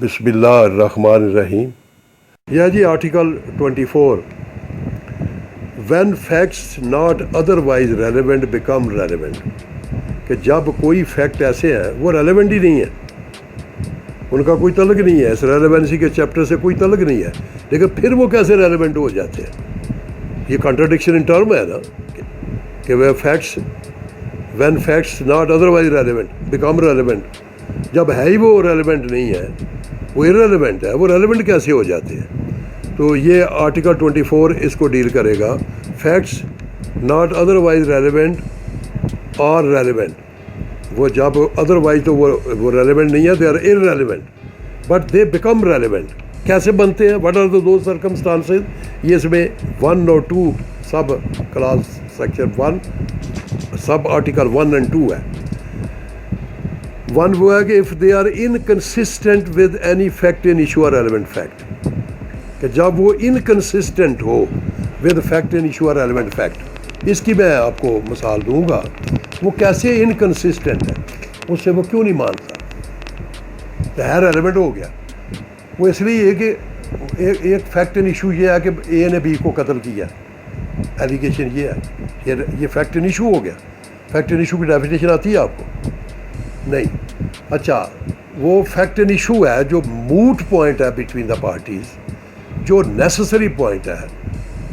بسم اللہ الرحمن الرحیم. یہ جی article 24. When facts not otherwise relevant become relevant. کہ جب کوئی فیکٹ ایسے ہیں وہ ریلیونٹ ہی نہیں ہے, ان کا کوئی تعلق نہیں ہے, اس ریلیونسی کے چیپٹر سے کوئی تعلق نہیں ہے, لیکن پھر وہ کیسے ریلیونٹ ہو جاتے ہیں؟ یہ کنٹراڈکشن ان ٹرم ہے نا کہ when facts not otherwise relevant become relevant. جب ہے ہی وہ ریلیونٹ نہیں ہے, وہ ارریلیونٹ ہے, وہ ریلیونٹ کیسے ہو جاتے ہیں؟ تو یہ آرٹیکل 24 اس کو ڈیل کرے گا. Facts not otherwise relevant are relevant, وہ جب ادروائز تو وہ ریلیونٹ نہیں ہے, they are irrelevant but they become relevant. کیسے بنتے ہیں؟ What are two circumstances? یہ اس میں 1 اور 2 sub clause section 1 sub article 1 اور 2 ہے. 1 وہ ہے کہ if they are inconsistent with any fact in issue or relevant fact, کہ جب وہ inconsistent who with fact in issue or relevant fact. اس کی میں آپ کو مثال دوں گا. وہ کیسے انکنسسٹنٹ ہے, اس سے وہ کیوں نہیں مانتا؟ تو ہے ریلیونٹ ہو گیا. وہ اس لیے کہ ایک فیکٹ ان ایشو یہ ہے کہ اے نے بی کو قتل کیا, ایلیگیشن یہ ہے, یہ فیکٹ ان ایشو ہو گیا. فیکٹ ان ایشو کی ڈیفینیشن آتی ہے آپ کو؟ نہیں. اچھا, وہ فیکٹ ان ایشو ہے جو موٹ پوائنٹ ہے بٹوین دا پارٹیز, جو نیسسری پوائنٹ ہے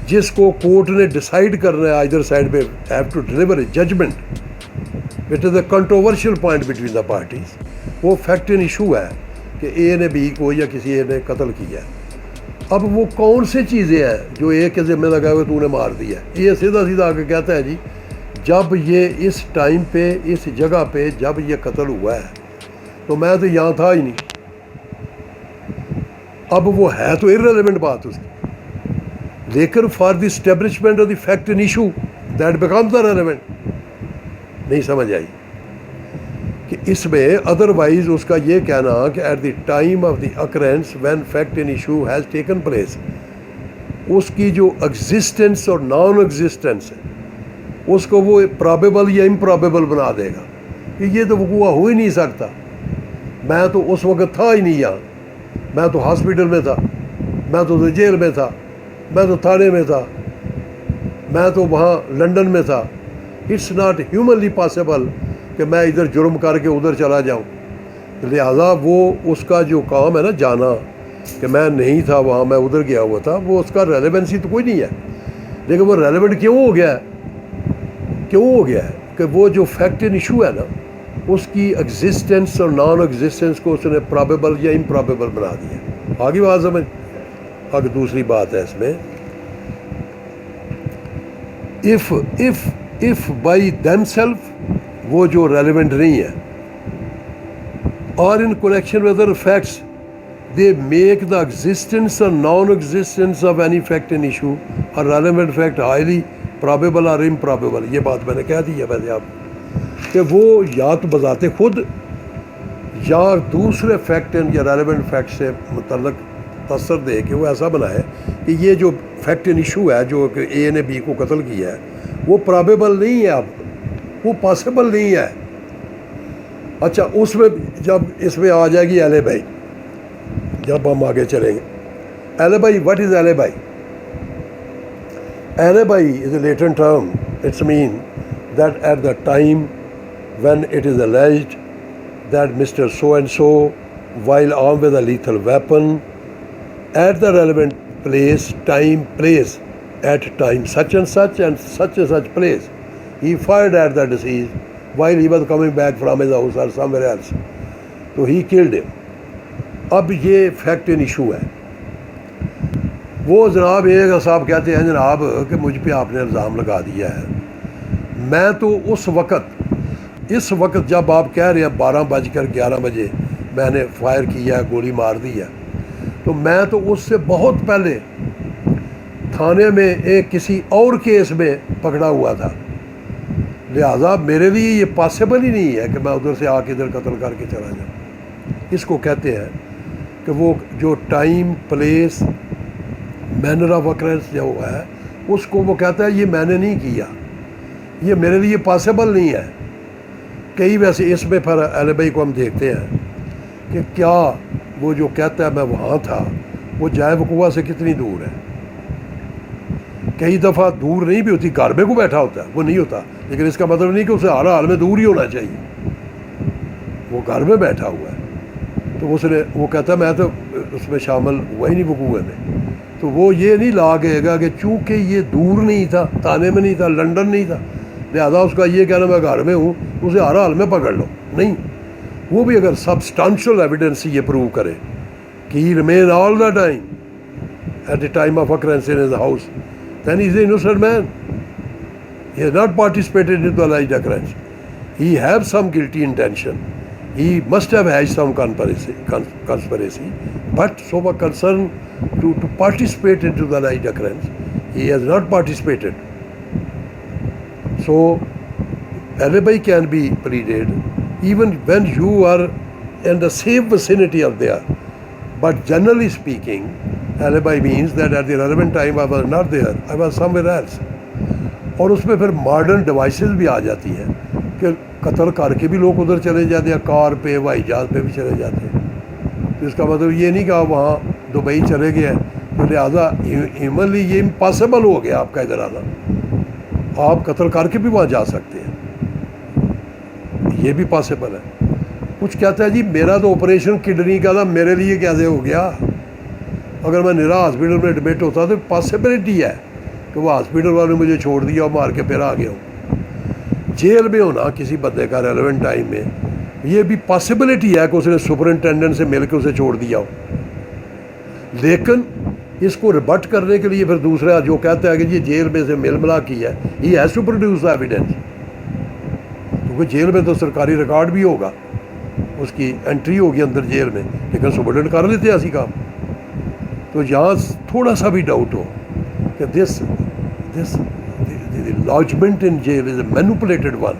جس کو کورٹ نے ڈیسائیڈ کرنا ہے. ادھر سائڈ پہ have to deliver a judgement. It is a controversial point between the parties. وہ فیکٹ ان ایشو ہے کہ اے نے بی کو یا کسی اے نے قتل کیا ہے. اب وہ کون سی چیزیں ہیں جو اے کے ذمہ لگا ہوئے تو نے مار دیا؟ یہ سیدھا سیدھا آ کے کہتا ہے جی جب یہ اس ٹائم پہ اس جگہ پہ جب یہ قتل ہوا ہے تو میں تو یہاں تھا ہی نہیں. اب وہ ہے تو ارریلیونٹ بات اس کی, لیکن for the establishment of the fact in issue that becomes the relevant. نہیں سمجھ آئی کہ اس میں ادروائز اس کا یہ کہنا کہ at the time of the occurrence when fact in issue has taken place, اس کی جو ایگزسٹنس اور نان ایگزسٹنس ہے اس کو وہ پرابیبل یا امپرابیبل بنا دے گا کہ یہ تو وقوع ہو ہی نہیں سکتا. میں تو اس وقت تھا ہی نہیں یہاں, میں تو ہاسپٹل میں تھا, میں تو جیل میں تھا, میں تو تھانے میں تھا, میں تو وہاں لنڈن میں تھا. اٹس ناٹ ہیومنلی پاسبل کہ میں ادھر جرم کر کے ادھر چلا جاؤں. لہٰذا وہ اس کا جو کام ہے نا جانا کہ میں نہیں تھا وہاں, میں ادھر گیا ہوا تھا, وہ اس کا ریلیونسی تو کوئی نہیں ہے. لیکن وہ ریلیونٹ کیوں ہو گیا ہے؟ کیوں ہو گیا ہے کہ وہ جو فیکٹ ان ایشو ہے نا اس کی ایگزسٹنس اور نان ایگزسٹنس کو اس نے پرابیبل یا امپرابیبل بنا دیا. آگے بات سمجھ. آگے دوسری بات ہے اس میں, if بائی دیم سیلف, وہ جو ریلیونٹ نہیں ہے, اور in connection with other facts they make the existence or non existence of any fact in issue or relevant fact highly probable or improbable. یہ بات میں نے کہہ دی ہے ویسے آپ کہ وہ یا تو بذات خود یا دوسرے فیکٹ یا ریلیونٹ فیکٹ سے متعلق تاثر دے کہ وہ ایسا بنائے کہ یہ جو فیکٹ ان ایشو ہے جو کہ اے نے بی کو قتل کیا ہے وہ پرابیبل نہیں ہے, اب وہ پاسبل نہیں ہے. اچھا, اس میں جب اس میں آ جائے گی ایلے بائی, جب ہم آگے چلیں گے. Alibi, what is alibi? Alibi is a latent term. It means that at the time when it is alleged that Mr. So-and-so, while armed with a lethal weapon, at the relevant place, at time such and such place, he fired at the deceased while he was coming back from his house or somewhere else. So he killed him. اب یہ fact in issue ہے. وہ جناب ایک صاحب کہتے ہیں جناب کہ مجھ پہ آپ نے الزام لگا دیا ہے. میں تو اس وقت جب آپ کہہ رہے ہیں 12:11 میں نے فائر کیا ہے, گولی مار دی ہے, تو میں تو اس سے بہت پہلے تھانے میں ایک کسی اور کیس میں پکڑا ہوا تھا. لہٰذا میرے لیے یہ پاسبل ہی نہیں ہے کہ میں ادھر سے آ کے ادھر قتل کر کے چلا جاؤں. اس کو کہتے ہیں کہ وہ جو time place manner of occurrence جو ہے اس کو وہ کہتا ہے یہ میں نے نہیں کیا, یہ میرے لیے پاسبل نہیں ہے. کئی ویسے اس میں پھر ایلیبائی کو ہم دیکھتے ہیں کہ کیا وہ جو کہتا ہے میں وہاں تھا، وہ جائے وقوع سے کتنی دور ہے؟ کئی دفعہ دور نہیں بھی ہوتی، گھر میں کو بیٹھا ہوتا ہے وہ نہیں ہوتا، لیکن اس کا مطلب نہیں کہ اسے ہر حال میں دور ہی ہونا چاہیے، وہ گھر میں بیٹھا ہوا ہے، تو اس نے وہ کہتا ہے میں تو اس میں شامل ہوا ہی نہیں وقوع میں، تو وہ یہ نہیں لا گئے گا کہ چونکہ یہ دور نہیں تھا، تانے میں نہیں تھا، لنڈن نہیں تھا، لہٰذا اس کا یہ کہنا میں گھر میں ہوں، اسے ہر حال میں پکڑ لو، نہیں، وہ بھی اگر سبسٹانشل ایویڈنس یہ پروو کرے کہ he remain all the time at the time of occurrence in his house, then he is an innocent man. He has not participated in the alleged occurrence. He has some guilty intention. He must have had some conspiracy, but so much concern to participate into the alleged occurrence, he has not participated. So alibi can be pleaded even when you are in the same vicinity of there. But generally speaking, alibi means that at the relevant time I was not there, I was somewhere else. اور اس میں پھر modern devices بھی آ جاتی ہیں کہ قتل کر کے بھی لوگ ادھر چلے جاتے ہیں، کار پہ، ہوائی جہاز پہ بھی چلے جاتے ہیں، تو اس کا مطلب یہ نہیں کہ آپ وہاں دبئی چلے گئے ہیں، تو لہٰذا ہیومنلی یہ امپاسبل ہو گیا آپ کا ادھر آنا، آپ قتل کر کے بھی وہاں جا سکتے ہیں، یہ بھی پاسبل ہے۔ کچھ کہتا ہے جی میرا تو آپریشن کڈنی کا تھا، میرے لیے کیسے ہو گیا؟ اگر میں نرا ہاسپٹل میں ایڈمٹ ہوتا تو پاسبلٹی ہے کہ وہ ہاسپٹل والوں نے مجھے چھوڑ دیا اور مار کے پھر آ گیا ہوں۔ جیل میں ہونا کسی بندے کا ریلیونٹ ٹائم میں، یہ بھی پاسبلٹی ہے کہ اس نے سپرنٹینڈنٹ سے مل کے اسے چھوڑ دیا ہو، لیکن اس کو ریبٹ کرنے کے لیے پھر دوسرا جو کہتا ہے کہ یہ جیل میں سے مل ملا کی ہے، he has to produce the evidence, کیونکہ جیل میں تو سرکاری ریکارڈ بھی ہوگا، اس کی انٹری ہوگی اندر جیل میں، لیکن سپرنٹینڈنٹ کر لیتے ہیں ایسی کام۔ تو یہاں تھوڑا سا بھی ڈاؤٹ ہو کہ دس lodgement in jail is a manipulated one,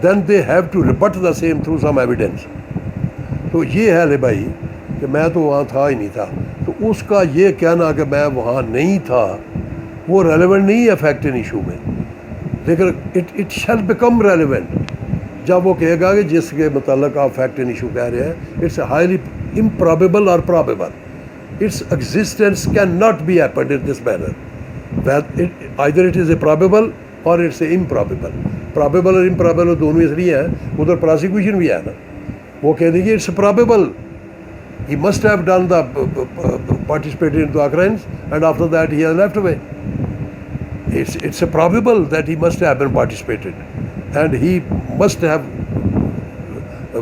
then they have to rebut the same through some evidence. تو یہ ہے لے بھائی کہ میں تو وہاں تھا ہی نہیں تھا، تو اس کا یہ کہنا کہ میں وہاں نہیں تھا وہ ریلیونٹ نہیں ہے فیکٹ ان ایشو میں، لیکن اٹ شیل بیکم ریلیونٹ جب وہ کہے گا کہ جس کے متعلق آپ فیکٹ ان ایشو کہہ رہے ہیں اٹس ہائیلی امپرابیبل اور probable, its existence cannot be happened in this manner. Either it is a probable or it's a improbable. Probable اور improbable دونوں اس لیے ہیں، ادھر پراسیکیوشن بھی ہے نا، وہ کہہ دیں گے it's probable he must have done the participated in the occurrence and after that he has left away. It's a probable that he must have been participated and he must have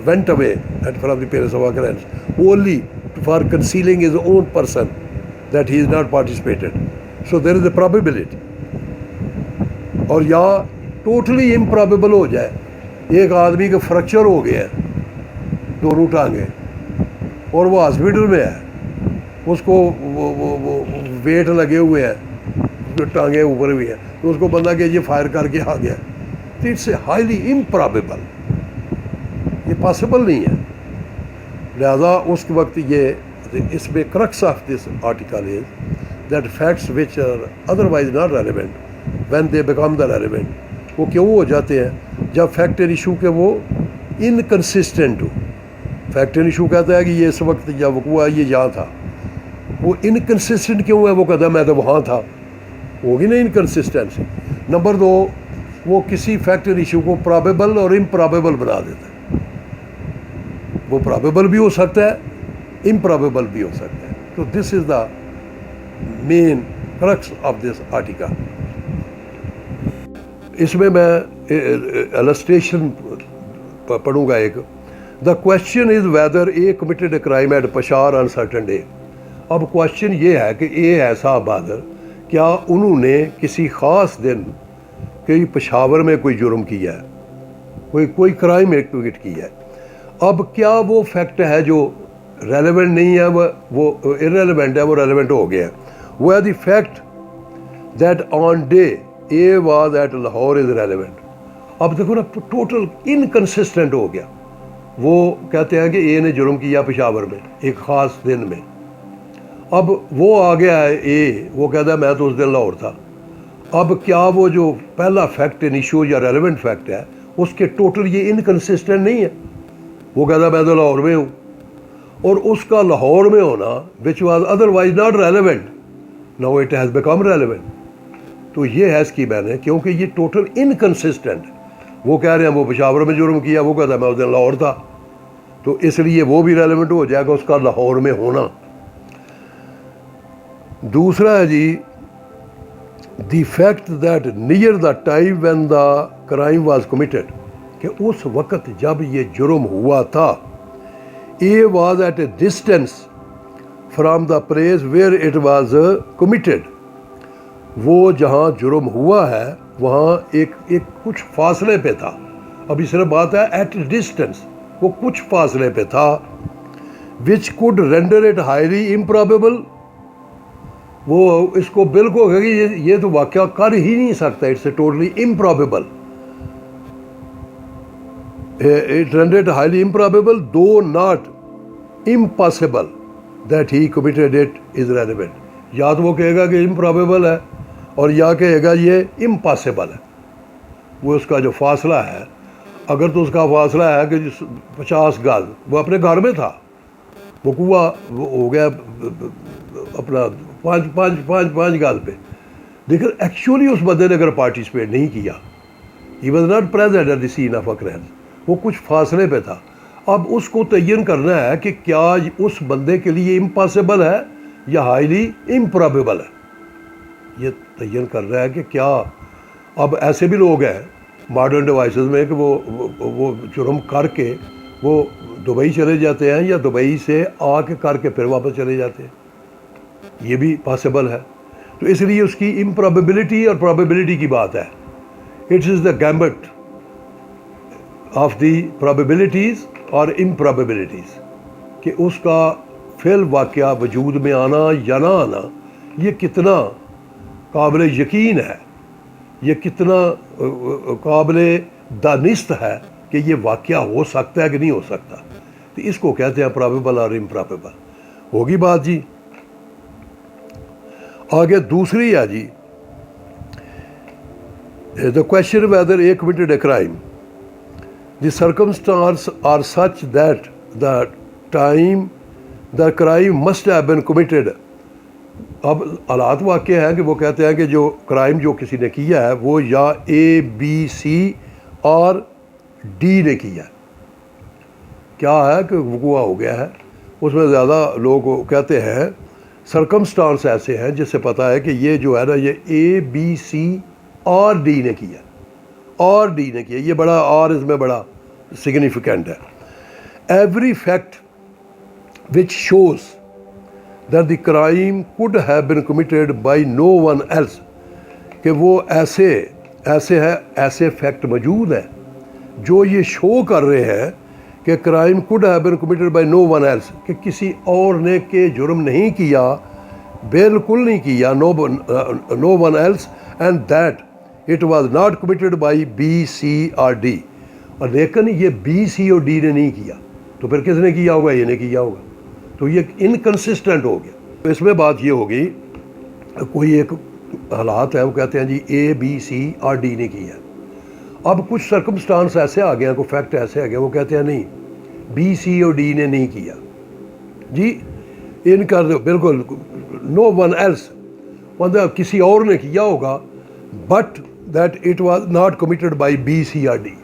went away from the place of occurrence only for concealing his own person that he is not participated. So there is a probability. اور یا totally امپرابیبل ہو جائے، ایک آدمی کا fracture ہو گیا ہے دونوں ٹانگیں اور وہ ہاسپٹل میں ہے، اس کو وہ ویٹ لگے ہوئے ہیں، ٹانگیں اوپر ہوئی ہیں، تو اس کو بندہ کہ یہ فائر کر کے آ گیا، تو اٹس اے ہائیلی امپرابیبل، یہ پاسبل نہیں ہے۔ لہذا اس وقت یہ اس میں crux of this article is that facts which are otherwise not relevant when they become the relevant, وہ کیوں ہو جاتے ہیں جب فیکٹ ان ایشو کے وہ inconsistent who. Fact in issue کہتا ہے کہ یہ اس وقت یا وقوع یہ یہاں تھا، وہ انکنسسٹنٹ کیوں ہے؟ وہ کہتا ہے میں تو وہاں تھا، ہوگی نا انکنسسٹنسی۔ نمبر دو، وہ کسی فیکٹ ان ایشو کو پرابیبل اور امپرابیبل بنا دیتا ہے، وہ پرابیبل بھی ہو سکتا ہے، امپرابیبل بھی ہو سکتا ہے۔ تو this is the main crux of this article. اس میں السٹریشن پڑھوں گا ایک، the question is whether A committed a crime at Peshawar on certain day. اب کوشچن یہ ہے کہ اے ہے صاحب بہادر، کیا انہوں نے کسی خاص دن کہ پشاور میں کوئی جرم کیا ہے، کوئی کرائم ایکٹیویٹ کی ہے؟ اب کیا وہ فیکٹ ہے جو ریلیونٹ نہیں ہے، وہ ارریلیونٹ ہے، وہ ریلیونٹ ہو گیا ہے؟ وہ ہے the fact that on day A was at Lahore is relevant. اب دیکھو نا ٹوٹل انکنسسٹنٹ ہو گیا، وہ کہتے ہیں کہ اے نے جرم کیا پشاور میں ایک خاص دن میں، اب وہ آ گیا ہے اے، وہ کہتا ہے میں تو اس دن لاہور تھا۔ اب کیا وہ جو پہلا فیکٹ ان ایشو یا ریلیونٹ فیکٹ ہے اس کے ٹوٹل یہ انکنسسٹنٹ نہیں ہے؟ وہ کہتا ہے میں تو لاہور میں ہوں، اور اس کا لاہور میں ہونا which was otherwise not relevant now it has become relevant. تو یہ ہے اس کی بین ہے کیونکہ یہ ٹوٹل انکنسسٹنٹ. وہ کہہ رہے ہیں وہ پشاور میں جرم کیا, وہ کہتا ہے میں اس دن لاہور تھا, تو اس لیے وہ بھی ریلیونٹ ہو جائے گا اس کا لاہور میں ہونا. دوسرا ہے جی the fact that near the time when the crime was committed, کہ اس وقت جب یہ جرم ہوا تھا, A was at a distance from the place where it was committed. وہ جہاں جرم ہوا ہے وہاں ایک کچھ فاصلے پہ تھا. ابھی صرف بات ہے ایٹ ڈسٹینس, وہ کچھ فاصلے پہ تھا. Which could render it highly improbable, وہ اس کو بالکل کہ یہ تو واقعہ کر ہی نہیں سکتا, it's a totally improbable. It rendered highly improbable though not impossible that he committed it is relevant. یا تو وہ کہے گا کہ امپرابیبل ہے اور یا کہے گا یہ امپاسبل ہے. وہ اس کا جو فاصلہ ہے, اگر تو اس کا فاصلہ ہے کہ 50 گز, وہ اپنے گھر میں تھا, وہ کنواں ہو گیا اپنا 5 گز پہ, لیکن ایکچولی اس بندے نے اگر پارٹیسپیٹ نہیں کیا, he was not present at the scene of occurrence, وہ کچھ فاصلے پہ تھا. اب اس کو تعین کرنا ہے کہ کیا اس بندے کے لیے امپاسبل ہے یا ہائیلی امپرابیبل ہے. یہ تعین کر رہا ہے کہ کیا. اب ایسے بھی لوگ ہیں ماڈرن ڈیوائسز میں کہ وہ جرم کر کے وہ دبئی چلے جاتے ہیں یا دبئی سے آ کے کر کے پھر واپس چلے جاتے ہیں, یہ بھی پاسبل ہے. تو اس لیے اس کی امپرابیبلٹی اور پرابیبلٹی کی بات ہے. It is the gambit of the probabilities اور امپرابیبلٹیز, کہ اس کا فی الواقعہ وجود میں آنا یا نہ آنا یہ کتنا قابل یقین ہے, یہ کتنا قابل دانست ہے کہ یہ واقعہ ہو سکتا ہے کہ نہیں ہو سکتا. تو اس کو کہتے ہیں پرابیبل اور امپرابیبل. ہوگی بات جی. آگے دوسری ہے جی the question whether A committed a crime, the circumstances are such that the time the crime must have been committed. اب حالات واقع ہیں کہ وہ کہتے ہیں کہ جو کرائم جو کسی نے کیا ہے وہ یا اے بی سی اور ڈی نے کیا ہے. کیا ہے کہ وقوع ہو گیا ہے, اس میں زیادہ لوگ کہتے ہیں سرکمسٹانس ایسے ہیں جس سے پتہ ہے کہ یہ جو ہے نا یہ اے بی سی اور ڈی نے کیا, اور ڈی نے کیا. یہ بڑا اور اس میں بڑا سگنیفیکنٹ ہے. Every fact which shows that the crime could have been committed by no one else, کہ وہ ایسے فیکٹ موجود ہیں جو یہ شو کر رہے ہیں کہ crime could have been committed by no one else, کہ کسی اور نے کہ جرم نہیں کیا, بالکل نہیں کیا, no one else, and that it was not committed by B, C or D. اور لیکن یہ بی سی اور ڈی نے نہیں کیا, تو پھر کس نے کیا ہوگا؟ یہ نے کیا ہوگا. تو یہ انکنسسٹنٹ ہو گیا. تو اس میں بات یہ ہوگی, کوئی ایک حالات ہیں وہ کہتے ہیں جی اے بی سی اور ڈی نے کیا. اب کچھ سرکمسٹانس ایسے آ گئے ہیں, کوئی فیکٹ ایسے آ گئے وہ کہتے ہیں نہیں بی سی اور ڈی نے نہیں کیا جی, ان کا بالکل نو ون ایلس, مطلب کسی اور نے کیا ہوگا, but that it was not committed by B C or D.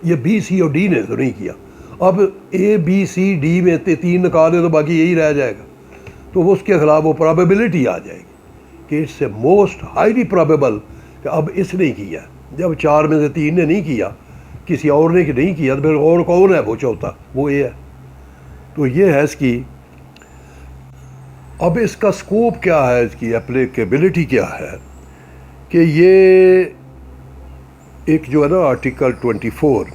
یہ بی سی اور ڈی نے تو نہیں کیا. اب اے بی سی ڈی میں 3 نکالے تو باقی یہی رہ جائے گا, تو اس کے خلاف وہ پرابیبلٹی آ جائے گی کہ it's a most highly probable کہ اب اس نے کیا. جب 4 میں سے 3 نے نہیں کیا, کسی اور نے نہیں کیا, تو پھر اور کون ہے وہ چوتھا؟ وہ یہ ہے. تو یہ ہے اس کی. اب اس کا سکوپ کیا ہے, اس کی اپلیکیبلٹی کیا ہے, کہ یہ ایک جو ہے نا آرٹیکل 24,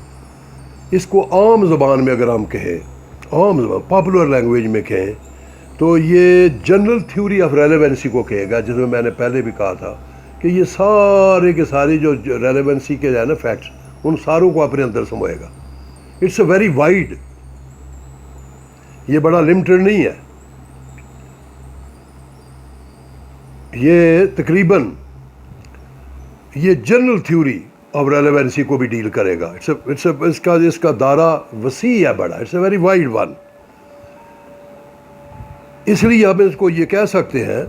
اس کو عام زبان میں اگر ہم کہیں, عام زبان پاپولر لینگویج میں کہیں, تو یہ جنرل تھیوری آف ریلیونسی کو کہے گا, جس میں نے پہلے بھی کہا تھا کہ یہ سارے کے ساری جو ریلیونسی کے جو ہے نا فیکٹس, ان ساروں کو اپنے اندر سموئے گا. اٹس اے ویری وائڈ, یہ بڑا لمٹڈ نہیں ہے. یہ تقریباً یہ جنرل تھیوری آف ریلیونسی کو بھی ڈیل کرے گا. اس کا دائرہ وسیع ہے, بڑا. It's a very wide one. اس لیے ہم اس کو یہ کہہ سکتے ہیں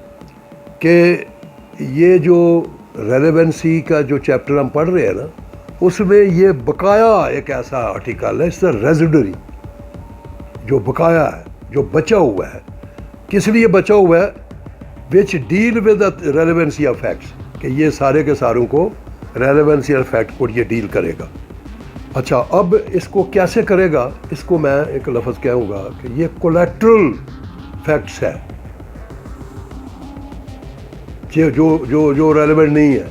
کہ یہ جو ریلیونسی کا جو چیپٹر ہم پڑھ رہے ہیں نا، اس میں یہ بقایا ایک ایسا آرٹیکل ہے، اس طرح ریزیڈری جو بقایا ہے، جو بچا ہوا ہے. کس لیے بچا ہوا ہے؟ Which deal with relevancy of facts, کہ یہ سارے کے ساروں کو ریلیونسی آف فیکٹ کو یہ ڈیل کرے گا. اچھا، اب اس کو کیسے کرے گا؟ اس کو میں ایک لفظ کہوں گا کہ یہ کولیٹرل فیکٹس ہے، جو ریلیونٹ نہیں ہے،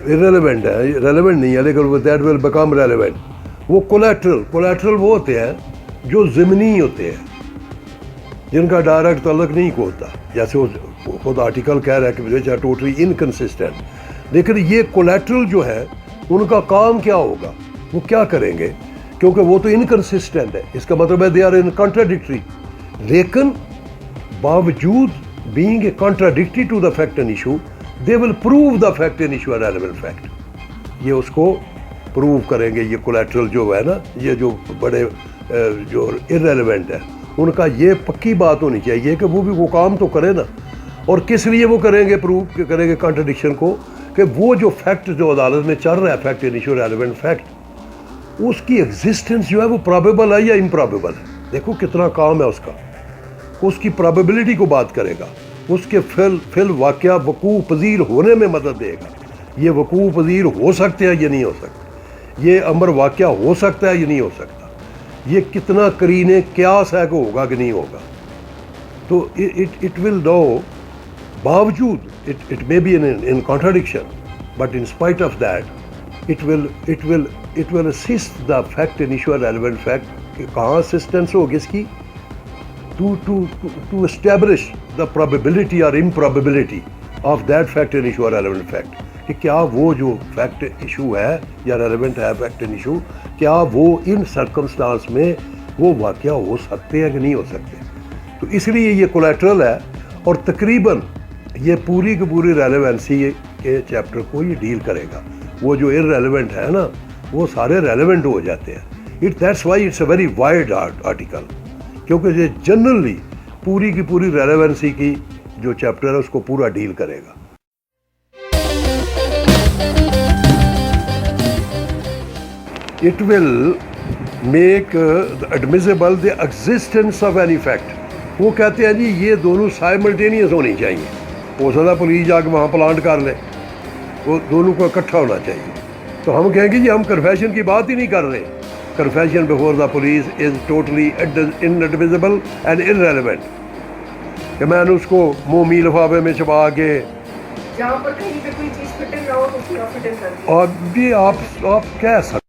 ریلیونٹ ہے، ریلیونٹ نہیں ہے لیکن دیٹ ول بیکم ریلیونٹ. وہ کولیٹرل وہ ہوتے ہیں جو ضمنی ہوتے ہیں، جن کا ڈائریکٹ تعلق نہیں کو ہوتا، جیسے وہ خود آرٹیکل کہہ رہا ہے کہ وچ آر ٹوٹلی انکنسسٹنٹ. لیکن یہ کولیٹرل جو ہے ان کا کام کیا ہوگا، وہ کیا کریں گے؟ کیونکہ وہ تو انکنسسٹنٹ ہے، اس کا مطلب ہے دے آر ان کانٹراڈکٹری. لیکن باوجود being a contradictory to the fact and issue, they will prove the fact and issue a relevant fact. یہ اس کو پروو کریں گے. یہ کولیٹرل جو ہے نا، یہ جو بڑے جو irrelevant ہے، ان کا یہ پکی بات ہونی چاہیے کہ وہ بھی وہ کام تو کرے نا. اور کس لیے وہ کریں گے پروو کریں گے کنٹرڈکشن کو؟ کہ وہ جو فیکٹ جو عدالت میں چل رہا ہے، fact and issue relevant fact, اس کی ایگزسٹنس جو ہے وہ پرابیبل ہے یا امپرابیبل ہے. دیکھو کتنا کام ہے اس کا. اس کی پرابیبلٹی کو بات کرے گا، اس کے فی الواقعہ وقوع پذیر ہونے میں مدد دے گا. یہ وقوع پذیر ہو سکتے ہیں یا نہیں ہو سکتے، یہ امر واقعہ ہو سکتا ہے یا نہیں ہو سکتا، یہ کتنا قرینے قیاس ہے کہ ہوگا کہ نہیں ہوگا. تو اٹ ول نو، باوجود it may be in contradiction, but in spite of that it will assist the fact and issue relevant fact. کہ کہاں اسسٹنس ہوگی اس کی؟ to establish the probability or improbability of that fact and issue or relevant fact. کہ کیا وہ جو fact issue ہے یا ریلیونٹ ہے فیکٹ اینڈ ایشو، کیا وہ ان سرکمسٹانس میں وہ واقعہ ہو سکتے ہیں کہ نہیں ہو سکتے. تو اس لیے یہ کولیٹرل ہے، اور تقریباً یہ پوری کی پوری ریلیونسی کے چیپٹر کو یہ ڈیل کرے گا. وہ جو irrelevant ہے نا، وہ سارے ریلیونٹ ہو جاتے ہیں. That's why it's a very wide article, کیونکہ یہ جنرلی پوری کی پوری ریلیونسی کی جو چیپٹر ہے اس کو پورا ڈیل کرے گا. It will make admissible the existence of any fact. وہ کہتے ہیں جی یہ دونوں سائملٹینیس ہونی چاہیے. ہو سکتا پولیس جا کے وہاں پلانٹ کر لے، وہ دونوں کو اکٹھا ہونا چاہیے. تو ہم کہیں گے جی ہم کنفیشن کی بات ہی نہیں کر رہے. Confession before the police is totally inadmissible and irrelevant. کہ میں نے اس کو مومی لفافے میں چھپا کے جہاں پر کہیں پہ کوئی چیز فٹن نہ ہو تو اس کو فٹن کر دیا. اور بھی آپ کہہ سکتے